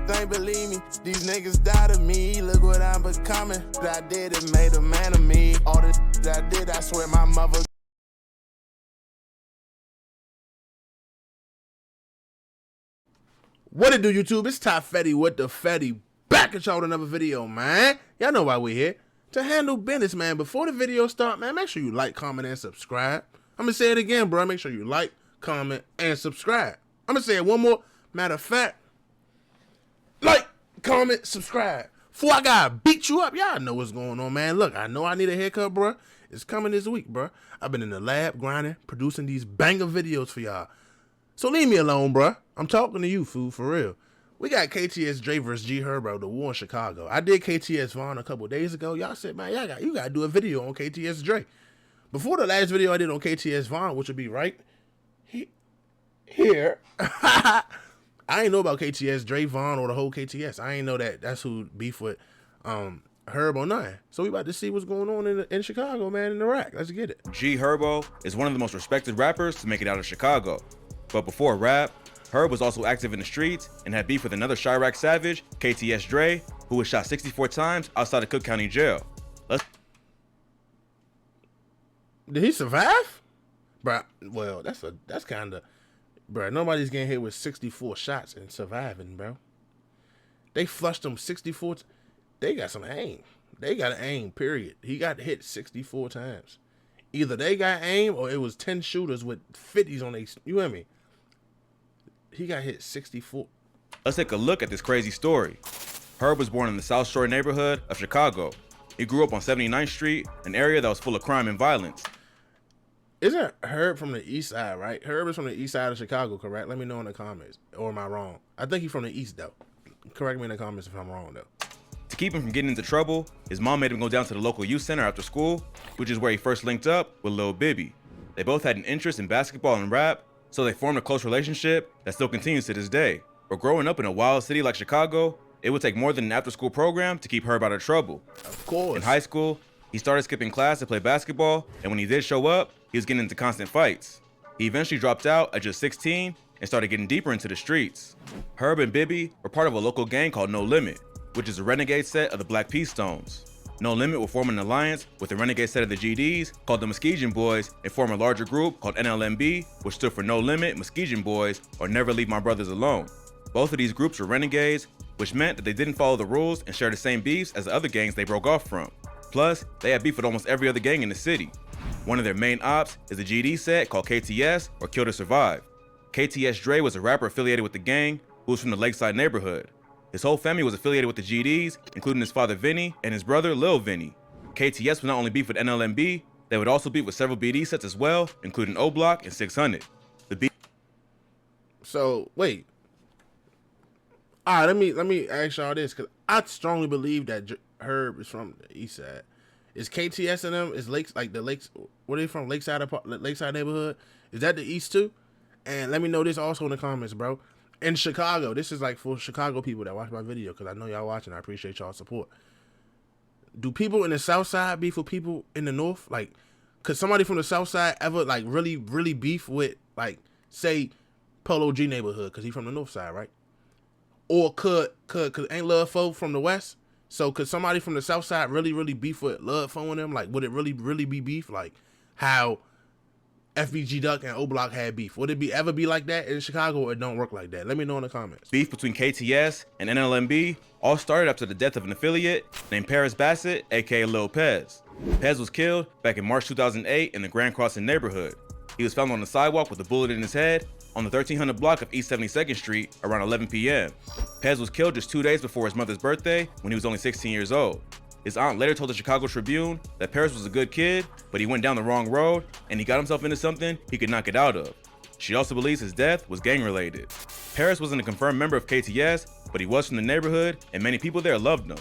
thing, believe me. These niggas died of me. Look what I'm becoming. What I did, it made a man of me. All the that I did, I swear my mother. What it do, YouTube? It's Top Fetty with the Fetty. Back at y'all with another video, man. Y'all know why we're here. To handle business, man. Before the video start, man, make sure you like, comment, and subscribe. I'm going to say it again, bro. Make sure you like, comment, and subscribe. I'm going to say it one more. Matter of fact, like, comment, subscribe. Before I gotta beat you up, y'all know what's going on, man. Look, I know I need a haircut, bro. It's coming this week, bro. I've been in the lab grinding, producing these banger videos for y'all. So leave me alone, bro. I'm talking to you, fool, for real. We got KTS Dre versus G Herbo, the war in Chicago. I did KTS Vaughn a couple days ago. Y'all said, man, you gotta do a video on KTS Dre. Before the last video I did on KTS Vaughn, which would be right here. I ain't know about KTS Dre Vaughn or the whole KTS. I ain't know that that's who beef with Herb or nothing. So we about to see what's going on in Chicago, man, in the rack. Let's get it. G Herbo is one of the most respected rappers to make it out of Chicago. But before rap, Herb was also active in the streets and had beef with another Chirac savage, KTS Dre, who was shot 64 times outside of Cook County Jail. Did he survive? Bruh, well, that's kind of... Bruh, nobody's getting hit with 64 shots and surviving, bro. They flushed him 64... They got some aim. They got an aim, period. He got hit 64 times. Either they got aim or it was 10 shooters with 50s on their... You hear me? He got hit 64. Let's take a look at this crazy story. Herb was born in the South Shore neighborhood of Chicago. He grew up on 79th Street, an area that was full of crime and violence. Isn't Herb from the east side, right? Herb is from the east side of Chicago, correct? Let me know in the comments. Or am I wrong? I think he's from the east, though. Correct me in the comments if I'm wrong, though. To keep him from getting into trouble, his mom made him go down to the local youth center after school, which is where he first linked up with Lil Bibby. They both had an interest in basketball and rap, so they formed a close relationship that still continues to this day. But growing up in a wild city like Chicago, it would take more than an after-school program to keep Herb out of trouble. Of course. In high school, he started skipping class to play basketball, and when he did show up, he was getting into constant fights. He eventually dropped out at just 16 and started getting deeper into the streets. Herb and Bibby were part of a local gang called No Limit, which is a renegade set of the Black Peace Stones. No Limit will form an alliance with the renegade set of the GDs called the Muskegon Boys and form a larger group called NLMB, which stood for No Limit, Muskegon Boys, or Never Leave My Brothers Alone. Both of these groups were renegades, which meant that they didn't follow the rules and share the same beefs as the other gangs they broke off from. Plus, they had beef with almost every other gang in the city. One of their main ops is a GD set called KTS, or Kill to Survive. KTS Dre was a rapper affiliated with the gang who was from the Lakeside neighborhood. His whole family was affiliated with the GDs, including his father Vinny and his brother Lil Vinny. KTS would not only beef with NLMB, they would also beef with several BD sets as well, including O Block and 600. So wait. All right, let me ask y'all this, because I strongly believe that Herb is from the east side. Is KTS and them, is Lakes, like the Lakes, where they from, Lakeside neighborhood? Is that the east too? And let me know this also in the comments, bro. In Chicago, this is like for Chicago people that watch my video, because I know y'all watching. I appreciate y'all support. Do people in the south side beef with people in the north? Like, could somebody from the south side ever like really beef with, like, say Polo G neighborhood, because he from the north side, right? Or could ain't Love Foe from the west? So could somebody from the south side really beef with Love Foe and them? Like, would it really be beef? Like how FBG Duck and O Block had beef. Would it ever be like that in Chicago, or it don't work like that? Let me know in the comments. Beef between KTS and NLMB all started after the death of an affiliate named Paris Bassett, aka Lil Pez. Pez was killed back in March 2008 in the Grand Crossing neighborhood. He was found on the sidewalk with a bullet in his head on the 1300 block of East 72nd Street around 11 p.m. Pez was killed just 2 days before his mother's birthday when he was only 16 years old. His aunt later told the Chicago Tribune that Paris was a good kid, but he went down the wrong road and he got himself into something he could not get out of. She also believes his death was gang-related. Paris wasn't a confirmed member of KTS, but he was from the neighborhood and many people there loved him,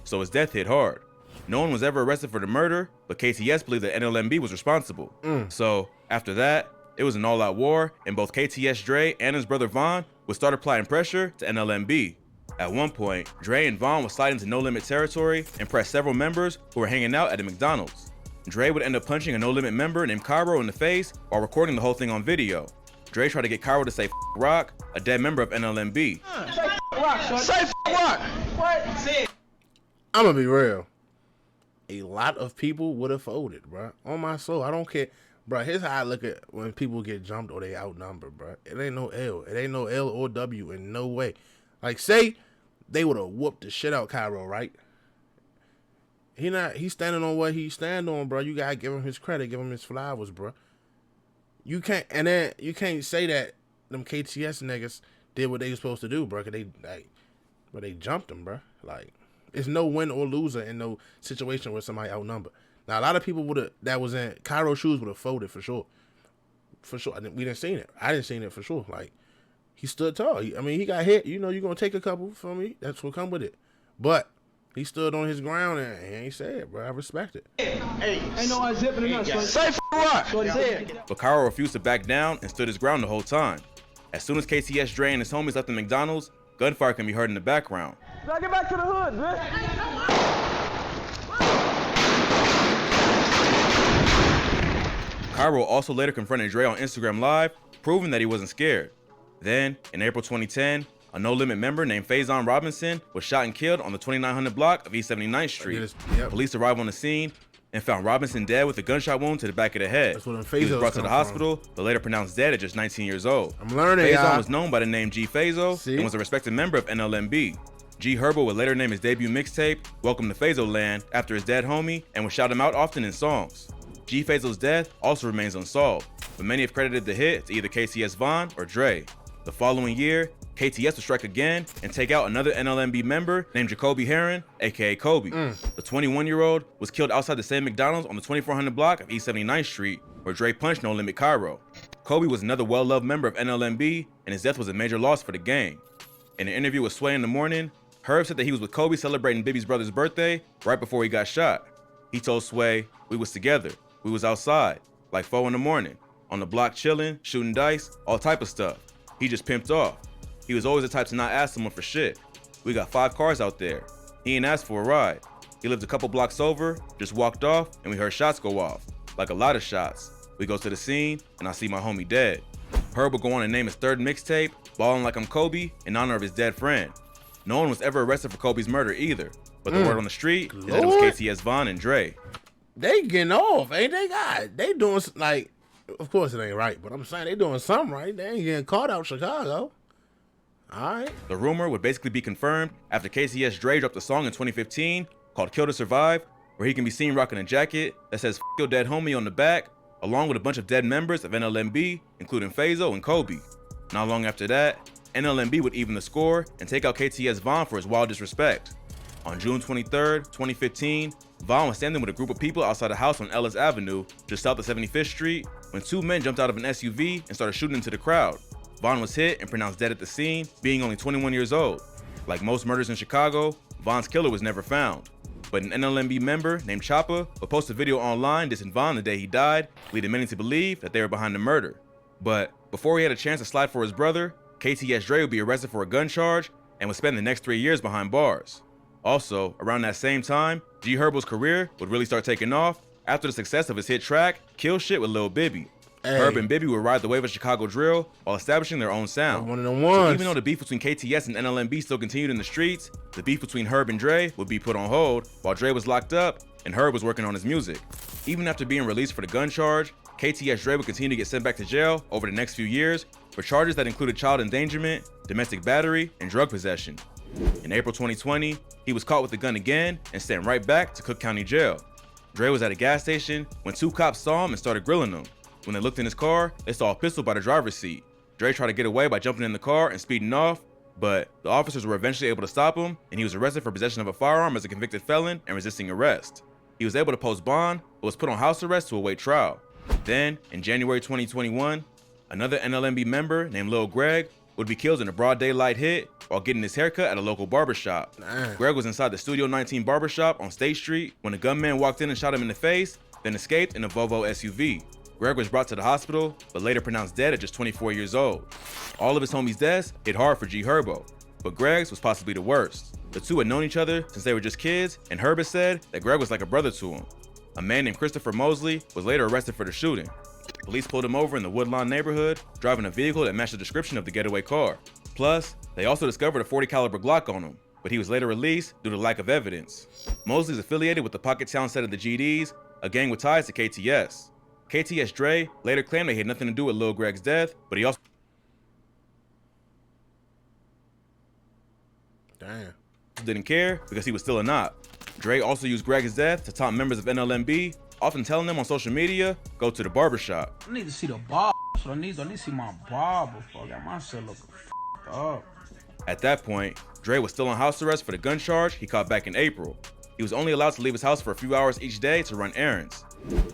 so his death hit hard. No one was ever arrested for the murder, but KTS believed that NLMB was responsible. So after that, it was an all-out war, and both KTS Dre and his brother Vaughn would start applying pressure to NLMB. At one point, Dre and Vaughn would slide into No Limit territory and press several members who were hanging out at a McDonald's. Dre would end up punching a No Limit member named Cairo in the face while recording the whole thing on video. Dre tried to get Cairo to say Rock, a dead member of NLMB. Say Rock. What? I'm gonna be real. A lot of people would have folded, bro. On my soul, I don't care, bro. Here's how I look at when people get jumped or they outnumbered, bro. It ain't no L. It ain't no L or W in no way. Like, say they would have whooped the shit out Cairo, right? He's standing on what he stand on, bro. You gotta give him his credit, give him his flowers, bro. You can't say that them KTS niggas did what they were supposed to do, bro. Cause they jumped him, bro. Like, it's no win or loser in no situation where somebody outnumbered. Now, a lot of people that was in Cairo's shoes would have folded for sure. For sure. We didn't see it. I didn't see it for sure. Like, he stood tall. He got hit. You know, you're going to take a couple from me. That's what come with it. But he stood on his ground and he ain't said, bro. I respect it. Hey, ain't no unzipping enough. Say Rock. But Cairo refused to back down and stood his ground the whole time. As soon as KTS, Dre, and his homies left the McDonald's, gunfire can be heard in the background. Now get back to the hood, man. Cairo also later confronted Dre on Instagram Live, proving that he wasn't scared. Then, in April 2010, a No Limit member named Faison Robinson was shot and killed on the 2900 block of East 79th Street. Yep. Police arrived on the scene and found Robinson dead with a gunshot wound to the back of the head. That's what He was brought to the hospital, but later pronounced dead at just 19 years old. I'm learning, Faison was known by the name G Fazo and was a respected member of NLMB. G Herbo would later name his debut mixtape Welcome to Fazo Land after his dead homie and would shout him out often in songs. G Fazo's death also remains unsolved, but many have credited the hit to either KTS Von or Dre. The following year, KTS would strike again and take out another NLMB member named Jacoby Heron, aka Kobe. The 21-year-old was killed outside the same McDonald's on the 2400 block of East 79th Street, where Dre punched No Limit Cairo. Kobe was another well-loved member of NLMB, and his death was a major loss for the gang. In an interview with Sway in the Morning, Herb said that he was with Kobe celebrating Bibby's brother's birthday right before he got shot. He told Sway, "We was together. We was outside, like 4 in the morning, on the block chilling, shooting dice, all type of stuff. He just pimped off. He was always the type to not ask someone for shit. We got 5 cars out there. He ain't asked for a ride. He lived a couple blocks over, just walked off, and we heard shots go off. Like a lot of shots. We go to the scene, and I see my homie dead." Herb will go on and name his third mixtape, Ballin' Like I'm Kobe, in honor of his dead friend. No one was ever arrested for Kobe's murder either, but the word on the street is that it was KTS Von and Dre. They getting off, ain't they? They doing, like, of course it ain't right, but I'm saying they doing something right. They ain't getting caught out Chicago. All right. The rumor would basically be confirmed after KTS Dre dropped a song in 2015 called Kill to Survive, where he can be seen rocking a jacket that says "F your dead homie" on the back, along with a bunch of dead members of NLMB, including Fazo and Kobe. Not long after that, NLMB would even the score and take out KTS Von for his wild disrespect. On June 23rd, 2015, Von was standing with a group of people outside a house on Ellis Avenue, just south of 75th Street, when 2 men jumped out of an SUV and started shooting into the crowd. Von was hit and pronounced dead at the scene, being only 21 years old. Like most murders in Chicago, Von's killer was never found. But an NLMB member named Choppa would post a video online dissing Von the day he died, leading many to believe that they were behind the murder. But before he had a chance to slide for his brother, KTS Dre would be arrested for a gun charge and would spend the next 3 years behind bars. Also, around that same time, G Herbo's career would really start taking off after the success of his hit track, Kill Shit with Lil Bibby. Hey. Herb and Bibby would ride the wave of Chicago drill while establishing their own sound. One of them So ones. even though the beef between KTS and NLMB still continued in the streets, the beef between Herb and Dre would be put on hold while Dre was locked up and Herb was working on his music. Even after being released for the gun charge, KTS Dre would continue to get sent back to jail over the next few years for charges that included child endangerment, domestic battery, and drug possession. In April 2020, he was caught with the gun again and sent right back to Cook County Jail. Dre was at a gas station when 2 cops saw him and started grilling him. When they looked in his car, they saw a pistol by the driver's seat. Dre tried to get away by jumping in the car and speeding off, but the officers were eventually able to stop him, and he was arrested for possession of a firearm as a convicted felon and resisting arrest. He was able to post bond, but was put on house arrest to await trial. Then, in January 2021, another NLMB member named Lil Greg would be killed in a broad daylight hit while getting his haircut at a local barbershop. Greg was inside the Studio 19 barbershop on State Street when a gunman walked in and shot him in the face, then escaped in a Volvo SUV. Greg was brought to the hospital, but later pronounced dead at just 24 years old. All of his homies' deaths hit hard for G Herbo, but Greg's was possibly the worst. The two had known each other since they were just kids, and Herb said that Greg was like a brother to him. A man named Christopher Mosley was later arrested for the shooting. Police pulled him over in the Woodlawn neighborhood, driving a vehicle that matched the description of the getaway car. Plus, they also discovered a .40 caliber Glock on him, but he was later released due to lack of evidence. Mosley is affiliated with the Pocket Town set of the GDs, a gang with ties to KTS. KTS Dre later claimed they had nothing to do with Lil Greg's death, but he also didn't care because he was still a knot. Dre also used Greg's death to taunt members of NLMB, often telling them on social media, go to the barbershop. I need to see the barber. I need to see my barber before I got my shit looking up. At that point, Dre was still on house arrest for the gun charge he caught back in April. He was only allowed to leave his house for a few hours each day to run errands.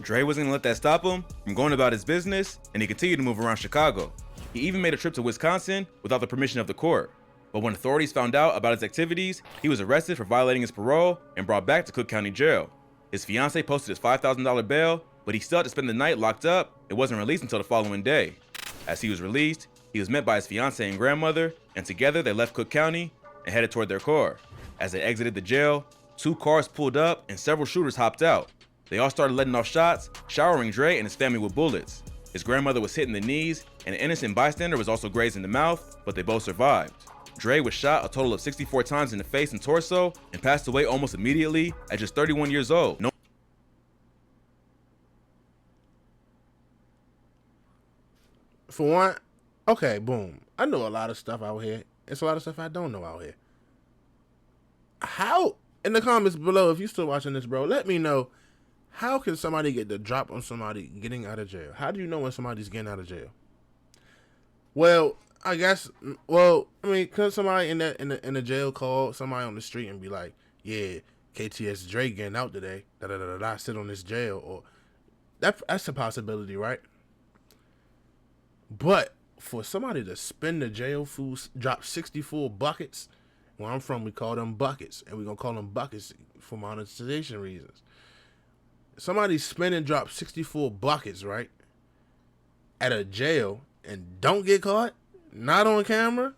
Dre wasn't gonna let that stop him from going about his business, and he continued to move around Chicago. He even made a trip to Wisconsin without the permission of the court. But when authorities found out about his activities, he was arrested for violating his parole and brought back to Cook County Jail. His fiance posted his $5,000 bail, but he still had to spend the night locked up and wasn't released until the following day. As he was released, he was met by his fiance and grandmother, and together they left Cook County and headed toward their car. As they exited the jail, 2 cars pulled up and several shooters hopped out. They all started letting off shots, showering Dre and his family with bullets. His grandmother was hit in the knees, and an innocent bystander was also grazed in the mouth, but they both survived. Dre was shot a total of 64 times in the face and torso and passed away almost immediately at just 31 years old. For one, okay, boom. I know a lot of stuff out here. It's a lot of stuff I don't know out here. How, in the comments below, if you're still watching this, bro, let me know, how can somebody get the drop on somebody getting out of jail? How do you know when somebody's getting out of jail? Well, I guess, I mean, could somebody in the jail call somebody on the street and be like, yeah, KTS Dre getting out today, sit on this jail, or that's a possibility, right? But for somebody to spend the jail food, drop 64 buckets, where I'm from, we call them buckets, and we're going to call them buckets for monetization reasons. Somebody spend and drop 64 buckets, right, at a jail and don't get caught, not on camera?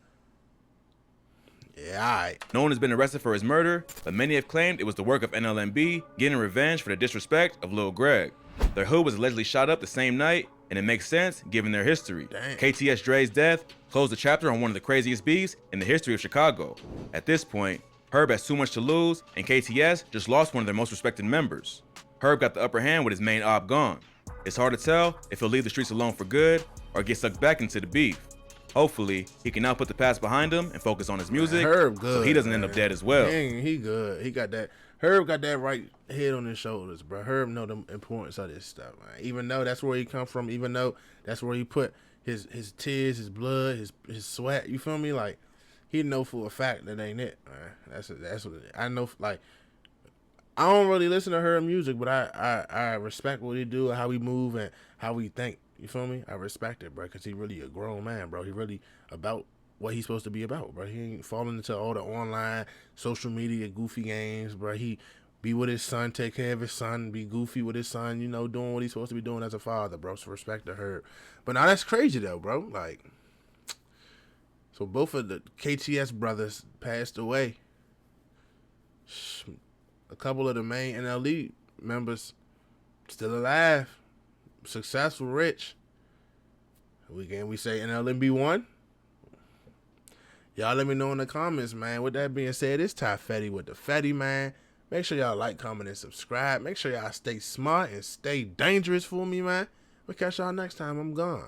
Yeah, all right. No one has been arrested for his murder, but many have claimed it was the work of NLMB getting revenge for the disrespect of Lil Greg. Their hood was allegedly shot up the same night, and it makes sense given their history. Damn. KTS Dre's death closed a chapter on one of the craziest beefs in the history of Chicago. At this point, Herb has too much to lose, and KTS just lost one of their most respected members. Herb got the upper hand with his main op gone. It's hard to tell if he'll leave the streets alone for good or get sucked back into the beef. Hopefully, he can now put the past behind him and focus on his music, Herb good, so he doesn't end up dead as well. Dang, he good. He got that. Herb got that right head on his shoulders, bro. Herb know the importance of this stuff, man. Even though that's where he come from, even though that's where he put his tears, his blood, his sweat. You feel me? Like, he know for a fact that ain't it, man. That's what I know. Like, I don't really listen to Herb music, but I respect what he do, how he move, and how he think. You feel me? I respect it, bro, because he really a grown man, bro. He really about what he's supposed to be about, bro. He ain't falling into all the online, social media, goofy games, bro. He be with his son, take care of his son, be goofy with his son, you know, doing what he's supposed to be doing as a father, bro. So respect to Herb. But now that's crazy, though, bro. Like, so both of the KTS brothers passed away. A couple of the main NLE members still alive. Successful, rich. We say NLMB won. Y'all let me know in the comments, man. With that being said, it's Ty Fetty with the Fetty, man. Make sure y'all like, comment, and subscribe. Make sure y'all stay smart and stay dangerous for me, man. We'll catch y'all next time. I'm gone.